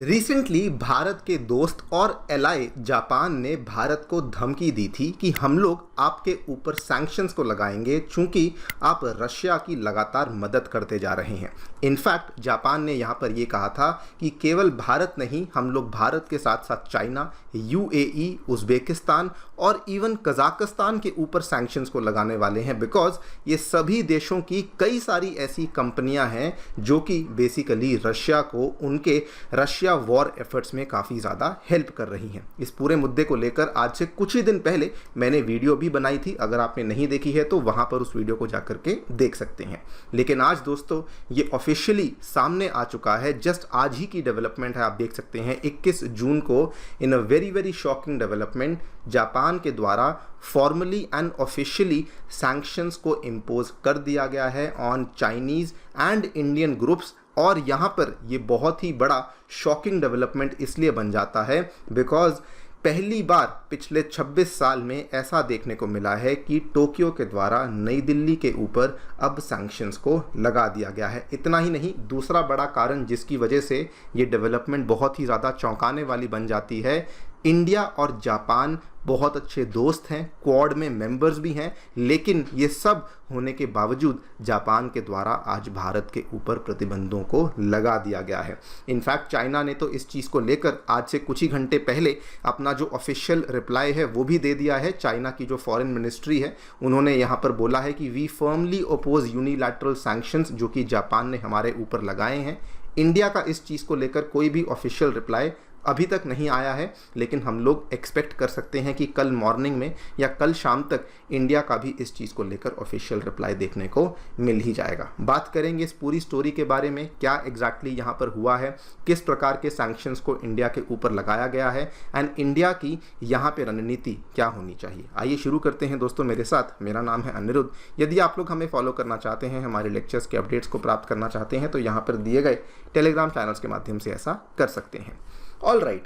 Recently Bharat के दोस्त और एलाय जापान ने भारत को धमकी दी थी कि हम लोग आपके ऊपर सैंक्शंस को लगाएंगे चूंकि आप रशिया की लगातार मदद करते जा रहे हैं। इनफैक्ट जापान ने यहाँ पर ये कहा था कि केवल भारत नहीं, हम लोग भारत के साथ साथ चाइना, यूएई, उज़्बेकिस्तान और इवन कजाकिस्तान के ऊपर सैंक्शंस को लगाने वाले हैं, बिकॉज ये सभी देशों की कई सारी ऐसी कंपनियां हैं जो कि बेसिकली रशिया को उनके रशिया वॉर एफर्ट्स में काफ़ी ज़्यादा हेल्प कर रही हैं। इस पूरे मुद्दे को लेकर आज से कुछ ही दिन पहले मैंने वीडियो भी बनाई थी, अगर आपने नहीं देखी है तो वहाँ पर उस वीडियो को जाकर के देख सकते हैं। लेकिन आज दोस्तों ये ऑफिशियली सामने आ चुका है, जस्ट आज ही की डेवलपमेंट है, आप देख सकते हैं 21 जून को in a very shocking development Japan के द्वारा फॉर्मली एंड ऑफिशियली सैंक्शंस को इम्पोज कर दिया गया है on Chinese and Indian groups. और यहाँ पर ये बहुत ही बड़ा शॉकिंग डेवलपमेंट इसलिए बन जाता है बिकॉज पहली बार पिछले 26 साल में ऐसा देखने को मिला है कि टोक्यो के द्वारा नई दिल्ली के ऊपर अब सैंक्शंस को लगा दिया गया है। इतना ही नहीं, दूसरा बड़ा कारण जिसकी वजह से ये डेवलपमेंट बहुत ही ज़्यादा चौंकाने वाली बन जाती है, इंडिया और जापान बहुत अच्छे दोस्त हैं, क्वाड में मेंबर्स भी हैं, लेकिन ये सब होने के बावजूद जापान के द्वारा आज भारत के ऊपर प्रतिबंधों को लगा दिया गया है। इनफैक्ट चाइना ने तो इस चीज़ को लेकर आज से कुछ ही घंटे पहले अपना जो ऑफिशियल रिप्लाई है वो भी दे दिया है। चाइना की जो फॉरेन मिनिस्ट्री है उन्होंने यहाँ पर बोला है कि we firmly oppose unilateral sanctions जो कि जापान ने हमारे ऊपर लगाए हैं। इंडिया का इस चीज़ को लेकर कोई भी ऑफिशियल रिप्लाई अभी तक नहीं आया है, लेकिन हम लोग एक्सपेक्ट कर सकते हैं कि कल मॉर्निंग में या कल शाम तक इंडिया का भी इस चीज़ को लेकर ऑफिशियल रिप्लाई देखने को मिल ही जाएगा। बात करेंगे इस पूरी स्टोरी के बारे में, क्या एग्जैक्टली यहाँ पर हुआ है, किस प्रकार के सैंक्शंस को इंडिया के ऊपर लगाया गया है एंड इंडिया की यहाँ पे रणनीति क्या होनी चाहिए। आइए शुरू करते हैं दोस्तों मेरे साथ। मेरा नाम है अनिरुद्ध। यदि आप लोग हमें फॉलो करना चाहते हैं, हमारे लेक्चर्स के अपडेट्स को प्राप्त करना चाहते हैं तो यहाँ पर दिए गए टेलीग्राम चैनल्स के माध्यम से ऐसा कर सकते हैं। ऑल राइट,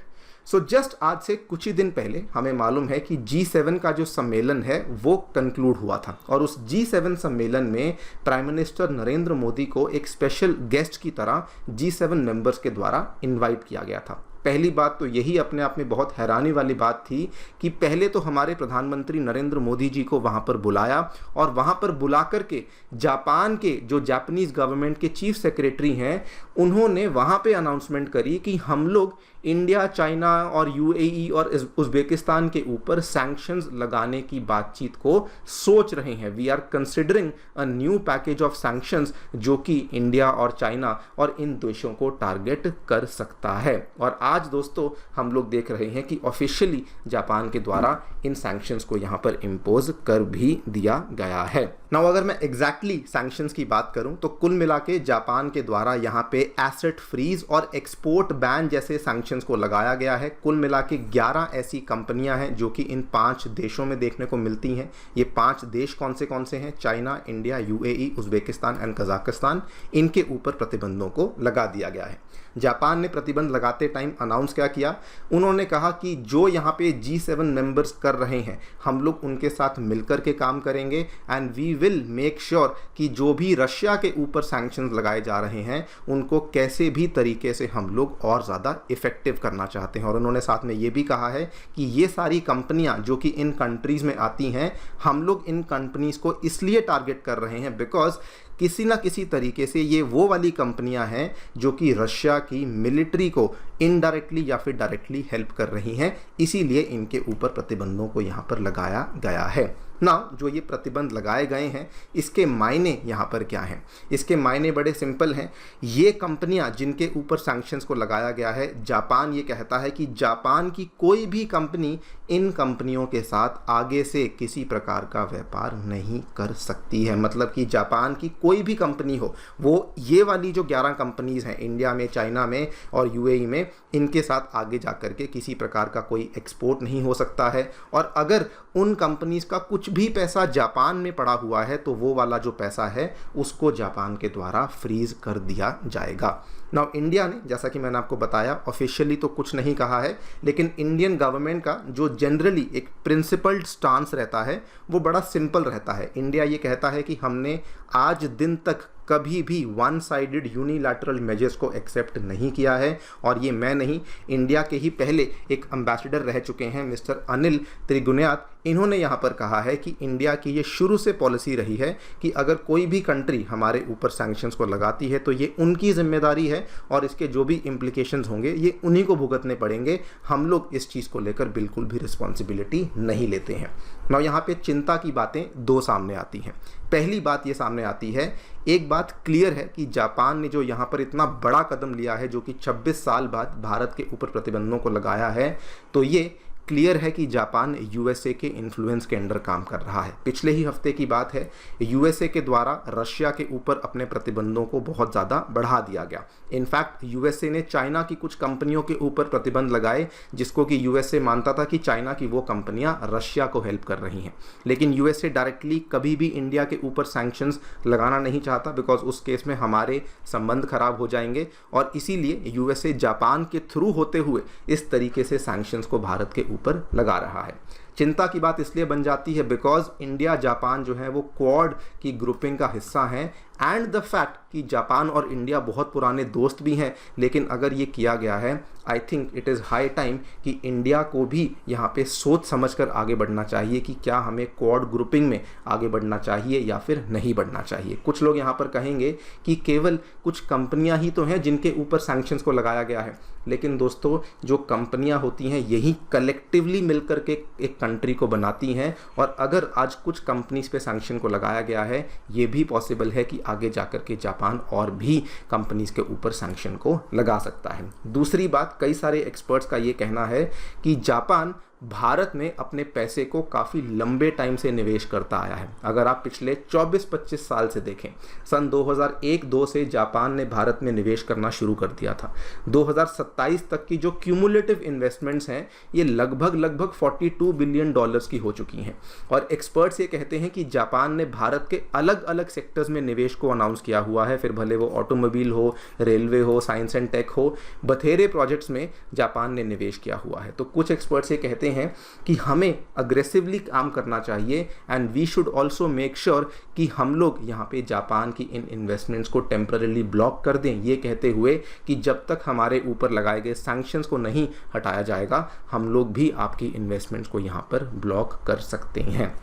सो जस्ट आज से कुछ ही दिन पहले हमें मालूम है कि G7 का जो सम्मेलन है वो कंक्लूड हुआ था और उस G7 सम्मेलन में प्राइम मिनिस्टर नरेंद्र मोदी को एक स्पेशल गेस्ट की तरह G7 मेंबर्स के द्वारा इनवाइट किया गया था। पहली बात तो यही अपने आप में बहुत हैरानी वाली बात थी कि पहले तो हमारे प्रधानमंत्री नरेंद्र मोदी जी को वहाँ पर बुलाया और वहाँ पर बुला करके जापान के जो जापानीज़ गवर्नमेंट के चीफ सेक्रेटरी हैं उन्होंने वहाँ पे अनाउंसमेंट करी कि हम लोग इंडिया, चाइना और यूएई और उज़्बेकिस्तान के ऊपर सैंक्शंस लगाने की बातचीत को सोच रहे हैं। We are considering a new package of sanctions जो कि इंडिया और चाइना और इन देशों को टारगेट कर सकता है। और आज दोस्तों हम लोग देख रहे हैं कि ऑफिशियली जापान के द्वारा इन सैंक्शंस को यहाँ पर इम्पोज कर भी दिया गया है। नाउ अगर मैं एग्जैक्टली सैंक्शंस की बात करूं तो कुल मिला के जापान के द्वारा यहाँ पे एसेट फ्रीज और एक्सपोर्ट बैन जैसे सैंक्शंस को लगाया गया है। कुल मिला के 11 ऐसी कंपनियां हैं जो कि इन 5 देशों में देखने को मिलती हैं। ये 5 देश कौन से हैं? China, India, UAE, Uzbekistan and Kazakhstan. इनके ऊपर प्रतिबंधों को लगा दिया गया है। जापान ने प्रतिबंध लगाते टाइम अनाउंस क्या किया? उन्होंने कहा कि जो यहाँ पे G7 मेंबर्स कर रहे हैं हम लोग उनके साथ मिलकर के काम करेंगे and we will make sure कि जो भी रशिया के ऊपर सैंक्शंस लगाए जा रहे हैं उनको कैसे भी तरीके से हम लोग और ज़्यादा इफेक्टिव करना चाहते हैं। और उन्होंने साथ में ये भी कहा है कि ये सारी कंपनियां जो कि इन कंट्रीज़ में आती हैं हम लोग इन कंपनीज़ को इसलिए टारगेट कर रहे हैं बिकॉज किसी ना किसी तरीके से ये वो वाली कंपनियां हैं जो कि रशिया की मिलिट्री को इनडायरेक्टली या फिर डायरेक्टली हेल्प कर रही हैं, इसीलिए इनके ऊपर प्रतिबंधों को यहाँ पर लगाया गया है। ना जो ये प्रतिबंध लगाए गए हैं इसके मायने यहाँ पर क्या हैं? इसके मायने बड़े सिंपल हैं। ये कंपनियाँ जिनके ऊपर सैंक्शंस को लगाया गया है, जापान ये कहता है कि जापान की कोई भी कंपनी इन कंपनियों के साथ आगे से किसी प्रकार का व्यापार नहीं कर सकती है। मतलब कि जापान की कोई भी कंपनी हो, वो ये वाली जो 11 कंपनीज़ हैं इंडिया में, चाइना में और यूएई में, इनके साथ आगे जा कर के किसी प्रकार का कोई एक्सपोर्ट नहीं हो सकता है। और अगर उन कंपनीज़ का कुछ भी पैसा जापान में पड़ा हुआ है तो वो वाला जो पैसा है उसको जापान के द्वारा फ्रीज कर दिया जाएगा। नाउ इंडिया ने, जैसा कि मैंने आपको बताया, ऑफिशियली तो कुछ नहीं कहा है, लेकिन इंडियन गवर्नमेंट का जो जनरली एक प्रिंसिपल्ड स्टांस रहता है वो बड़ा सिंपल रहता है। इंडिया ये कहता है कि हमने आज दिन तक कभी भी वन साइडेड यूनिलैटरल मेजर्स को एक्सेप्ट नहीं किया है। और ये मैं नहीं, इंडिया के ही पहले एक एम्बेसडर रह चुके हैं मिस्टर अनिल त्रिगुनियात, इन्होंने यहाँ पर कहा है कि इंडिया की ये शुरू से पॉलिसी रही है कि अगर कोई भी कंट्री हमारे ऊपर सैंक्शंस को लगाती है तो ये उनकी जिम्मेदारी है और इसके जो भी इम्प्लीकेशंस होंगे ये उन्हीं को भुगतने पड़ेंगे। हम लोग इस चीज़ को लेकर बिल्कुल भी रिस्पॉन्सिबिलिटी नहीं लेते हैं। ना यहाँ पे चिंता की बातें दो सामने आती हैं। पहली बात ये सामने आती है, एक बात क्लियर है कि जापान ने जो यहाँ पर इतना बड़ा कदम लिया है, जो कि 26 साल बाद भारत के ऊपर प्रतिबंधों को लगाया है, तो ये क्लियर है कि जापान यूएसए के इन्फ्लुएंस के अंडर काम कर रहा है। पिछले ही हफ्ते की बात है, यूएसए के द्वारा रशिया के ऊपर अपने प्रतिबंधों को बहुत ज़्यादा बढ़ा दिया गया। इनफैक्ट यूएसए ने चाइना की कुछ कंपनियों के ऊपर प्रतिबंध लगाए, जिसको कि यूएसए मानता था कि चाइना की वो कंपनियां रशिया को हेल्प कर रही हैं। लेकिन यूएसए डायरेक्टली कभी भी इंडिया के ऊपर सैंक्शंस लगाना नहीं चाहता, बिकॉज उस केस में हमारे संबंध खराब हो जाएंगे। और इसीलिए यूएसए जापान के थ्रू होते हुए इस तरीके से सैंक्शंस को भारत के ऊपर लगा रहा है। चिंता की बात इसलिए बन जाती है बिकॉज इंडिया जापान जो है वो क्वाड की ग्रुपिंग का हिस्सा हैं, एंड द फैक्ट कि जापान और इंडिया बहुत पुराने दोस्त भी हैं। लेकिन अगर ये किया गया है, I think it is high time कि इंडिया को भी यहाँ पे सोच समझकर आगे बढ़ना चाहिए कि क्या हमें क्वाड ग्रुपिंग में आगे बढ़ना चाहिए या फिर नहीं बढ़ना चाहिए। कुछ लोग यहाँ पर कहेंगे कि केवल कुछ कंपनियाँ ही तो हैं जिनके ऊपर सैंक्शंस को लगाया गया है, लेकिन दोस्तों जो कंपनियाँ होती हैं यही कलेक्टिवली मिलकर के एक कंट्री को बनाती हैं। और अगर आज कुछ कंपनीज पे सैंक्शन को लगाया गया है, ये भी पॉसिबल है कि आगे जाकर के जापान और भी कंपनीज के ऊपर सैंक्शन को लगा सकता है। दूसरी बात, कई सारे एक्सपर्ट्स का ये कहना है कि जापान भारत में अपने पैसे को काफ़ी लंबे टाइम से निवेश करता आया है। अगर आप पिछले 24-25 साल से देखें, सन 2001-2 से जापान ने भारत में निवेश करना शुरू कर दिया था। 2027 तक की जो क्यूमुलेटिव इन्वेस्टमेंट्स हैं ये लगभग 42 बिलियन डॉलर्स की हो चुकी हैं। और एक्सपर्ट्स ये कहते हैं कि जापान ने भारत के अलग अलग सेक्टर्स में निवेश को अनाउंस किया हुआ है, फिर भले वो ऑटोमोबाइल हो, रेलवे हो, साइंस एंड टेक हो, बथेरे प्रोजेक्ट्स में जापान ने निवेश किया हुआ है। तो कुछ एक्सपर्ट्स ये कहते हैं कि हमें अग्रेसिवली काम करना चाहिए and we should also make sure कि हम लोग यहाँ पे जापान की इन इन्वेस्टमेंट्स को टेम्पररी ब्लॉक कर दें, ये कहते हुए कि जब तक हमारे ऊपर लगाए गए सैंक्शंस को नहीं हटाया जाएगा हम लोग भी आपकी इन्वेस्टमेंट्स को यहाँ पर ब्लॉक कर सकते हैं।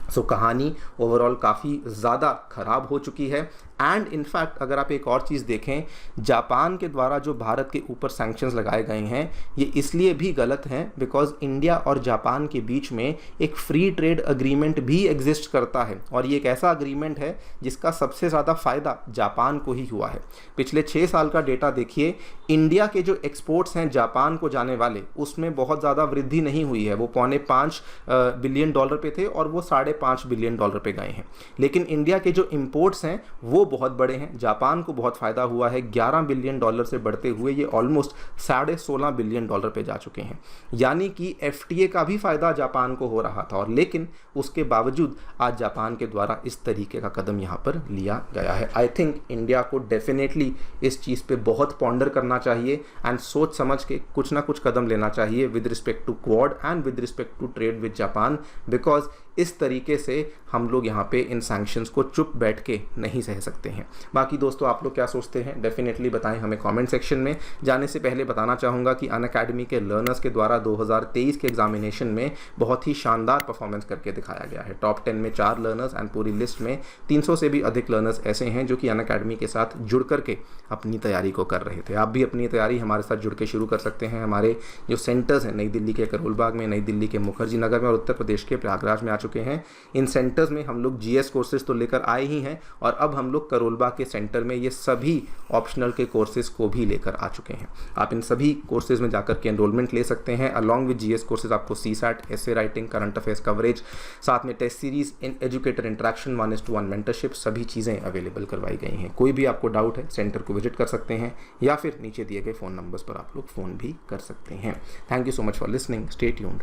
सो कहानी ओवरऑल काफ़ी ज़्यादा ख़राब हो चुकी है। एंड इनफैक्ट अगर आप एक और चीज़ देखें, जापान के द्वारा जो भारत के ऊपर सैंक्शंस लगाए गए हैं ये इसलिए भी गलत हैं बिकॉज इंडिया और जापान के बीच में एक फ्री ट्रेड अग्रीमेंट भी एग्जिस्ट करता है। और ये एक ऐसा अग्रीमेंट है जिसका सबसे ज़्यादा फ़ायदा जापान को ही हुआ है। पिछले 6 साल का डेटा देखिए, इंडिया के जो एक्सपोर्ट्स हैं जापान को जाने वाले, उसमें बहुत ज़्यादा वृद्धि नहीं हुई है। वो $5.5 बिलियन पे थे और वो $5.5 बिलियन पे गए हैं। लेकिन इंडिया के जो इम्पोर्ट्स हैं वो बहुत बड़े हैं। जापान को बहुत फ़ायदा हुआ है, $11 बिलियन से बढ़ते हुए ये ऑलमोस्ट $16.5 बिलियन पे जा चुके हैं। यानी कि FTA का भी फ़ायदा जापान को हो रहा था, और लेकिन उसके बावजूद आज जापान के द्वारा इस तरीके का कदम यहाँ पर लिया गया है। आई थिंक इंडिया को डेफिनेटली इस चीज़ पे बहुत पॉन्डर करना चाहिए एंड सोच समझ के कुछ ना कुछ कदम लेना चाहिए with respect to Quad and with respect to trade with Japan, because इस तरीके से हम लोग यहाँ पे इन सैंक्शंस को चुप बैठ के नहीं सह सकते हैं। बाकी दोस्तों आप लोग क्या सोचते हैं डेफिनेटली बताएं हमें कमेंट सेक्शन में। जाने से पहले बताना चाहूँगा कि अनअकैडमी के लर्नर्स के द्वारा 2023 के एग्जामिनेशन में बहुत ही शानदार परफॉर्मेंस करके दिखाया गया है। टॉप 10 में 4 लर्नर्स एंड पूरी लिस्ट में 300 से भी अधिक लर्नर्स ऐसे हैं जो कि अनअकैडमी के साथ जुड़ करके अपनी तैयारी को कर रहे थे। आप भी अपनी तैयारी हमारे साथ जुड़ के शुरू कर सकते हैं। हमारे जो सेंटर्स हैं नई दिल्ली के करोल बाग में, नई दिल्ली के मुखर्जी नगर में और उत्तर प्रदेश के प्रयागराज में आ चुके हैं। इन सेंटर्स में हम लोग GS कोर्सेज तो लेकर आए ही हैं और अब हम लोग करोलबाग के सेंटर में ये सभी ऑप्शनल के कोर्सेज को भी लेकर आ चुके हैं। आप इन सभी कोर्सेज में जाकर के एनरोलमेंट ले सकते हैं। अलॉन्ग विद GS कोर्सेज आपको CSAT, essay writing, current affairs coverage, साथ में test series, educator interaction, 1:1 mentorship, सभी चीज़ें अवेलेबल करवाई गई हैं। कोई भी आपको डाउट है सेंटर को विजिट कर सकते हैं या फिर नीचे दिए गए फ़ोन नंबर्स पर आप लोग फ़ोन भी कर सकते हैं। Thank you so much for listening, stay tuned.